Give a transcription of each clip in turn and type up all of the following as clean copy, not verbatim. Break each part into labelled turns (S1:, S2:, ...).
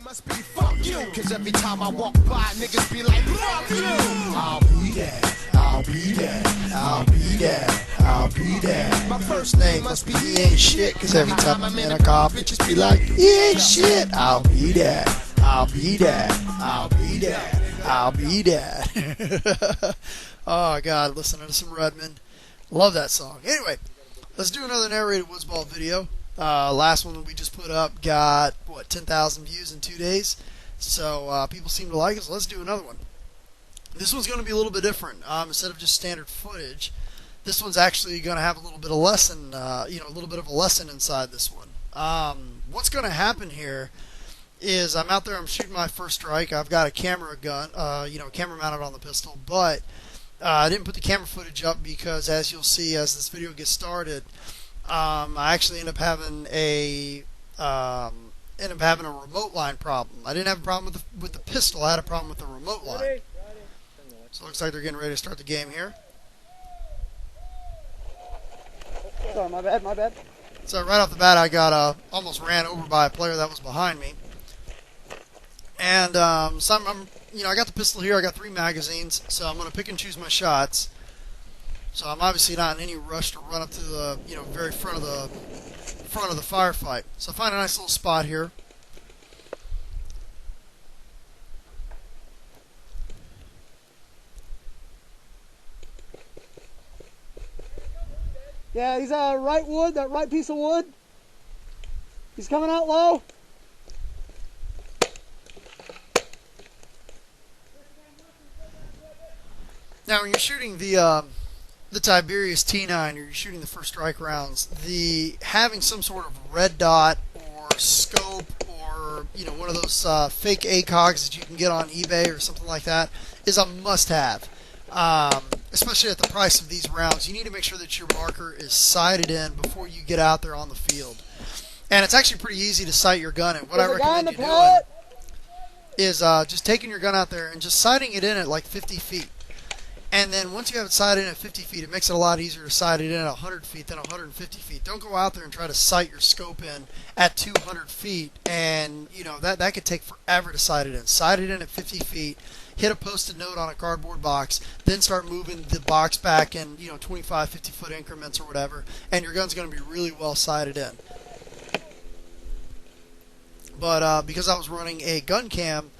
S1: Must be fuck you, cause every time I walk by, niggas be like, fuck you. I'll be there, I'll be there, I'll be there, I'll be there. My first name must be he ain't shit, cause every time I'm in a car, bitches be like, he ain't shit. I'll be there, I'll be there, I'll be there, I'll be there. Oh God, listening to some Redman. Love that song. Anyway, let's do another narrated Woodsball video. Last one that we just put up got, what, 10,000 views in 2 days. So people seem to like it, so let's do another one. This one's going to be a little bit different. Instead of just standard footage, this one's actually going to have a little bit of lesson, a little bit of a lesson inside this one. What's going to happen here is I'm out there, I'm shooting my first strike. I've got a camera gun, camera mounted on the pistol, but I didn't put the camera footage up because, as you'll see as this video gets started, I actually end up having a remote line problem. I didn't have a problem with the pistol. I had a problem with the remote line. So it looks like they're getting ready to start the game here.
S2: Sorry, my bad, my bad.
S1: So right off the bat, I got almost ran over by a player that was behind me. And I got the pistol here. I got 3 magazines, so I'm going to pick and choose my shots. So I'm obviously not in any rush to run up to the very front of the firefight. So I find a nice little spot here.
S2: Yeah, he's right wood, that right piece of wood. He's coming out low.
S1: Now, when you're shooting the Tiberius T9, or you're shooting the first strike rounds, having some sort of red dot or scope or one of those fake ACOGs that you can get on eBay or something like that is a must-have. Especially at the price of these rounds, you need to make sure that your marker is sighted in before you get out there on the field. And it's actually pretty easy to sight your gun. And what I recommend you doing is just taking your gun out there and just sighting it in at like 50 feet. And then once you have it sighted in at 50 feet, it makes it a lot easier to sight it in at 100 feet than 150 feet. Don't go out there and try to sight your scope in at 200 feet. And, that could take forever to sight it in. Sight it in at 50 feet. Hit a post-it note on a cardboard box, then start moving the box back in 25, 50-foot increments or whatever, and your gun's going to be really well sighted in. But because I was running a gun cam,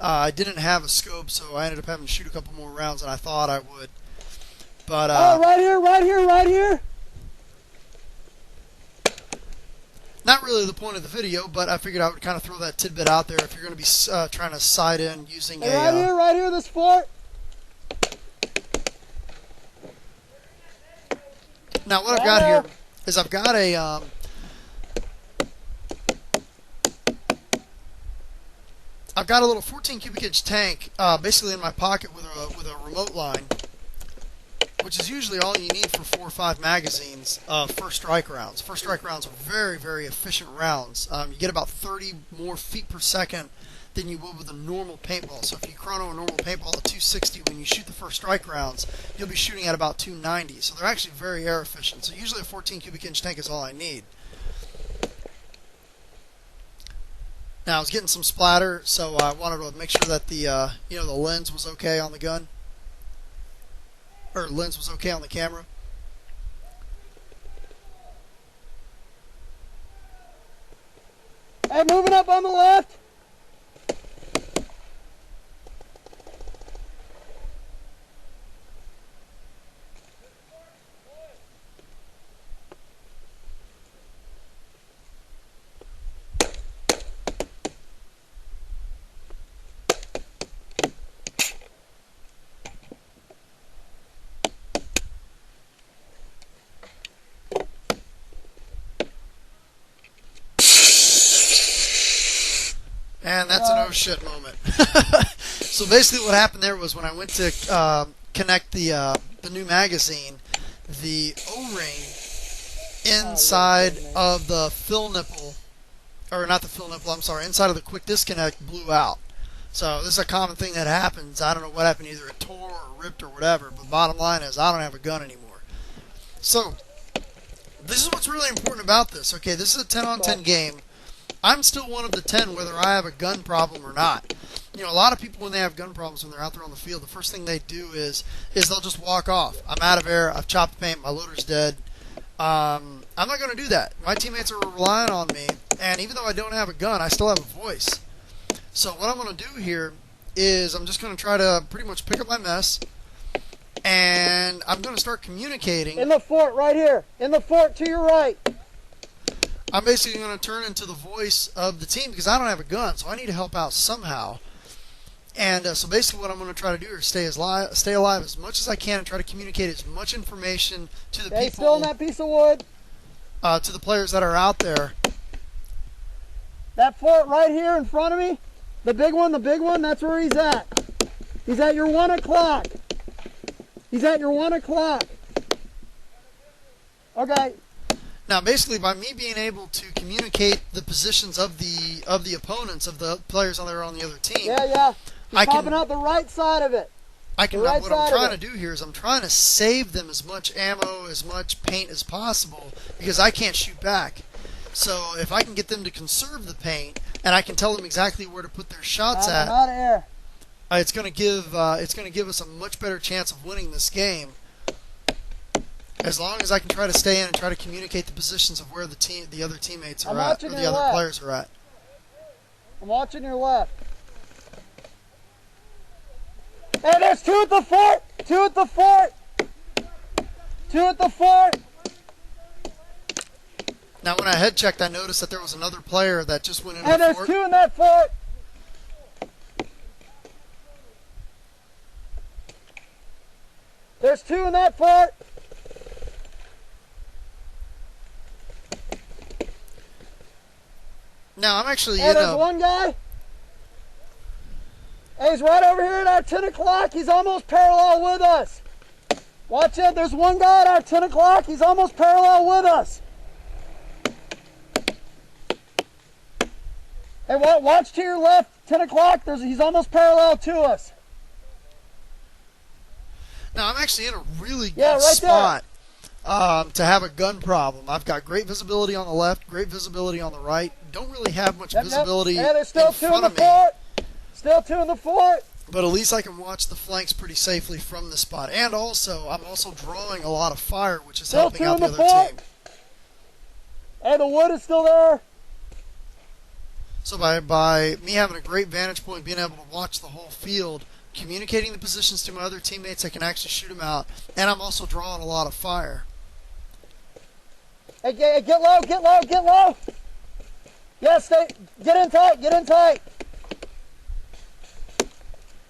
S1: I didn't have a scope, so I ended up having to shoot a couple more rounds than I thought I would. But
S2: right here, right here, right here.
S1: Not really the point of the video, but I figured I would kind of throw that tidbit out there if you're going to be trying to sight in using
S2: right here, this fort.
S1: Now what I've got here is I've got a little 14 cubic inch tank basically in my pocket with a remote line, which is usually all you need for 4 or 5 magazines of first strike rounds. First strike rounds are very, very efficient rounds. You get about 30 more feet per second than you would with a normal paintball. So if you chrono a normal paintball at 260, when you shoot the first strike rounds, you'll be shooting at about 290. So they're actually very air efficient. So usually a 14 cubic inch tank is all I need. Now I was getting some splatter, so I wanted to make sure that the lens was okay on the gun. Or lens was okay on the camera.
S2: Hey, moving up on the left.
S1: And that's an oh shit moment. So basically what happened there was when I went to connect the new magazine, the O-ring inside of the fill nipple, or not the fill nipple, I'm sorry, inside of the quick disconnect blew out. So this is a common thing that happens. I don't know what happened, either it tore or ripped or whatever, but bottom line is I don't have a gun anymore. So this is what's really important about this. Okay, this is a 10-on-10 game.
S3: I'm still one of the 10 whether I have a gun problem or not. You know, a lot of people when they have gun problems when they're out there on the field, the first thing they do is they'll just walk off. I'm out of air. I've chopped the paint. My loader's dead. I'm not going to do that. My teammates are relying on me, and even though I don't have a gun, I still have a voice. So what I'm going to do here is I'm just going to try to pretty much pick up my mess, and I'm going to start communicating.
S2: In the fort, right here. In the fort to your right.
S3: I'm basically going to turn into the voice of the team because I don't have a gun, so I need to help out somehow. And so basically what I'm going to try to do is stay alive as much as I can and try to communicate as much information to the
S2: Stay
S3: people,
S2: still in that piece of wood.
S3: to the players that are out there.
S2: That fort right here in front of me, the big one, that's where he's at. He's at your 1 o'clock. He's at your 1 o'clock. Okay.
S3: Now, basically, by me being able to communicate the positions of the opponents, of the players that are on the other team,
S2: Yeah. He's
S3: I
S2: popping
S3: can-
S2: out the right side of it.
S3: what I'm
S2: side of
S3: trying
S2: it.
S3: to do here is I'm trying to save them as much ammo, as much paint as possible because I can't shoot back. So if I can get them to conserve the paint and I can tell them exactly where to put their shots
S2: I'm
S3: at,
S2: out of air.
S3: it's going to give us a much better chance of winning this game. As long as I can try to stay in and try to communicate the positions of where the other teammates
S2: I'm
S3: are at,
S2: watching
S3: or the
S2: your
S3: other
S2: left.
S3: players are at.
S2: I'm watching your left. Hey, there's 2 at the fort! 2 at the fort! 2 at the fort!
S3: Now, when I head checked, I noticed that there was another player that just went into
S2: And
S3: the
S2: there's
S3: fort.
S2: 2 in that fort! There's 2 in that fort!
S3: Now, I'm actually
S2: Hey,
S3: in
S2: there's
S3: a...
S2: one guy. Hey, he's right over here at our 10 o'clock. He's almost parallel with us. Watch it. There's one guy at our 10 o'clock. He's almost parallel with us. Hey, watch to your left. 10 o'clock. He's almost parallel to us.
S3: Now, I'm actually in a really good
S2: Yeah, right
S3: spot to have a gun problem. I've got great visibility on the left, great visibility on the right. Don't really have much visibility
S2: Hey, there's still
S3: in
S2: 2 in
S3: front
S2: the
S3: of me.
S2: fort. Still 2 in the fort.
S3: But at least I can watch the flanks pretty safely from this spot. And also, I'm also drawing a lot of fire, which is
S2: Still
S3: helping
S2: 2
S3: out
S2: in
S3: the
S2: the
S3: other
S2: fort.
S3: team.
S2: Hey, the wood is still there.
S3: So by me having a great vantage point, being able to watch the whole field, communicating the positions to my other teammates, I can actually shoot them out. And I'm also drawing a lot of fire.
S2: Hey, get low, get low, get low. Yeah, get in tight, get in tight.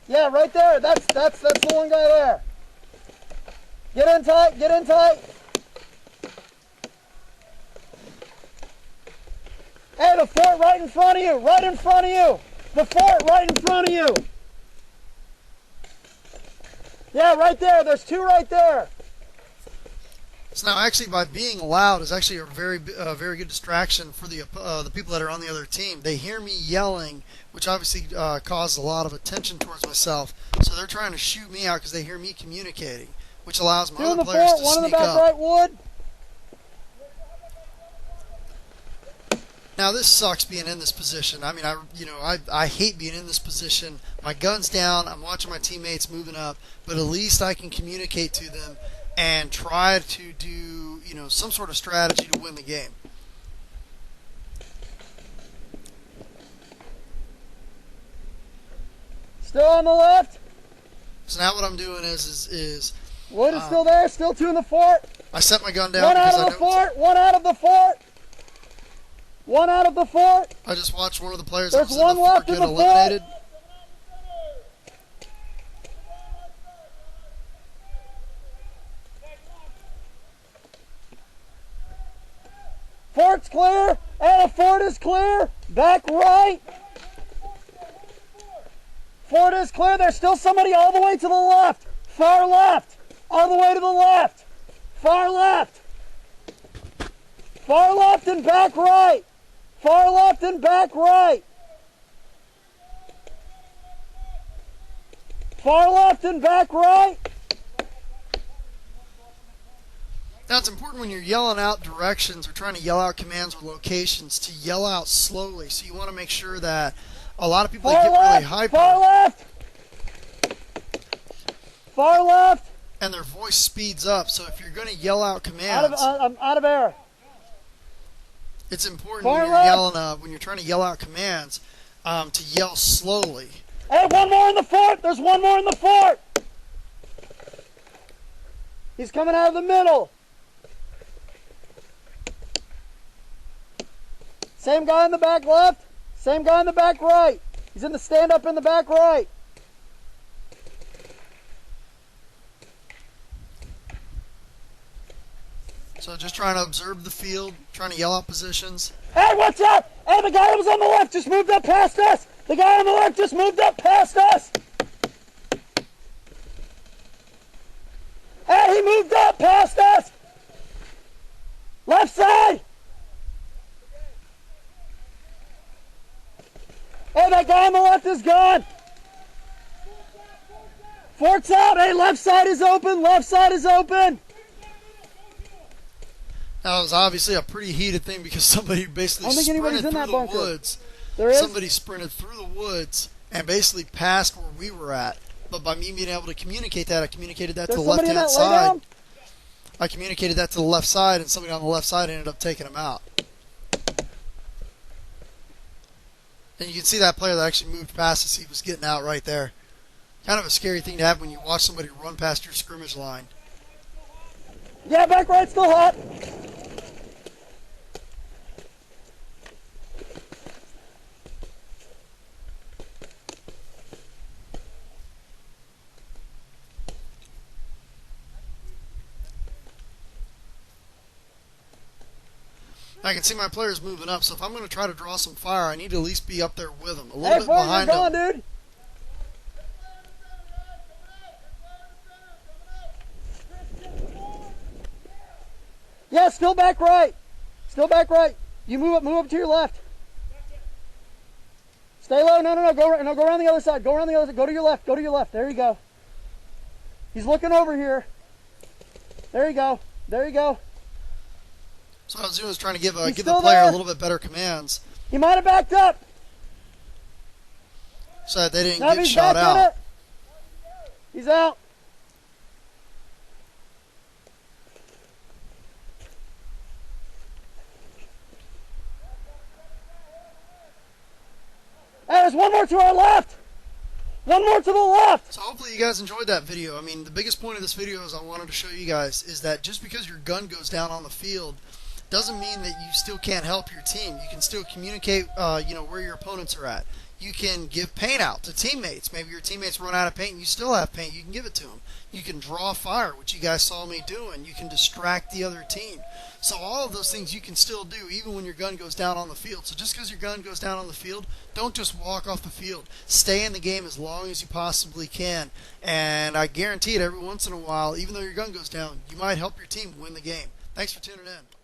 S2: Yeah, right there. That's the one guy there. Get in tight, get in tight. Hey, the fort right in front of you, right in front of you. The fort right in front of you. Yeah, right there. There's 2 right there.
S3: So now, actually, by being loud is actually a very good distraction for the people that are on the other team. They hear me yelling, which obviously causes a lot of attention towards myself. So they're trying to shoot me out because they hear me communicating, which allows my
S2: 2 in
S3: other
S2: the
S3: players
S2: fort,
S3: to
S2: 1 in the
S3: sneak
S2: back
S3: up.
S2: right wood.
S3: Now this sucks being in this position. I mean, I hate being in this position. My gun's down. I'm watching my teammates moving up, but at least I can communicate to them and try to do some sort of strategy to win the game.
S2: Still on the left.
S3: So now what I'm doing is
S2: Wood is still there. Still 2 in the fort.
S3: I set my gun down
S2: 1
S3: because
S2: out
S3: I
S2: of the
S3: know
S2: fort. 1 out of the fort. 1 out of the fort.
S3: I just watched one of the players
S2: There's
S3: that was in
S2: one
S3: the fort
S2: left in
S3: get
S2: the fort.
S3: eliminated.
S2: Fort's clear. And the fort is clear. Back right. Fort is clear. There's still somebody all the way to the left. Far left. All the way to the left. Far left. Far left and back right. Far left and back right. Far left and back right.
S3: Now, it's important when you're yelling out directions or trying to yell out commands or locations to yell out slowly. So you want to make sure that a lot of people
S2: Far
S3: get
S2: left,
S3: really hyper.
S2: far left, far left.
S3: And their voice speeds up. So if you're going to yell out commands,
S2: I'm out of air.
S3: it's important
S2: Far
S3: when you're
S2: left.
S3: yelling, when you're trying to yell out commands, to yell slowly.
S2: Hey, one more in the fort. There's one more in the fort. He's coming out of the middle. Same guy in the back left. Same guy in the back right. He's in the stand-up in the back right.
S3: So just trying to observe the field, trying to yell out positions.
S2: Hey, watch out! Hey, the guy that was on the left just moved up past us! The guy on the left just moved up past us! Hey, he moved up past us! Left side! Hey, that guy on the left is gone! Fort's out! Hey, left side is open! Left side is open!
S3: Now, it was obviously a pretty heated thing because somebody basically
S2: I don't think anybody's
S3: sprinted
S2: in
S3: through
S2: that
S3: the
S2: bunker.
S3: woods.
S2: There is?
S3: Somebody sprinted through the woods and basically passed where we were at. But by me being able to communicate that, I communicated that to
S2: There's
S3: the
S2: somebody in
S3: left-hand
S2: that
S3: side.
S2: laydown?
S3: I communicated that to the left side, and somebody on the left side ended up taking him out. And you can see that player that actually moved past us. He was getting out right there. Kind of a scary thing to have when you watch somebody run past your scrimmage line.
S2: Yeah, back right, still hot.
S3: I can see my players moving up, so if I'm going to try to draw some fire, I need to at least be up there with them, a little
S2: Hey,
S3: bit
S2: Fort, you're
S3: behind
S2: gone,
S3: them.
S2: dude. Yeah, still back right. Still back right. You move up to your left. Stay low. No, go around the other side. Go around the other side. Go to your left. Go to your left. There you go. He's looking over here. There you go. There you go.
S3: So what I was doing is trying to give
S2: He's
S3: the
S2: still
S3: player
S2: there.
S3: a little bit better commands
S2: He might have backed up.
S3: so that they didn't
S2: Now
S3: get
S2: he's
S3: shot
S2: back in
S3: out.
S2: it. He's out. Hey, there's one more to our left. One more to the left.
S3: So hopefully you guys enjoyed that video. I mean, the biggest point of this video is I wanted to show you guys is that just because your gun goes down on the field doesn't mean that you still can't help your team. You can still communicate, where your opponents are at. You can give paint out to teammates. Maybe your teammates run out of paint and you still have paint. You can give it to them. You can draw fire, which you guys saw me doing. You can distract the other team. So all of those things you can still do even when your gun goes down on the field. So just because your gun goes down on the field, don't just walk off the field. Stay in the game as long as you possibly can. And I guarantee it, every once in a while, even though your gun goes down, you might help your team win the game. Thanks for tuning in.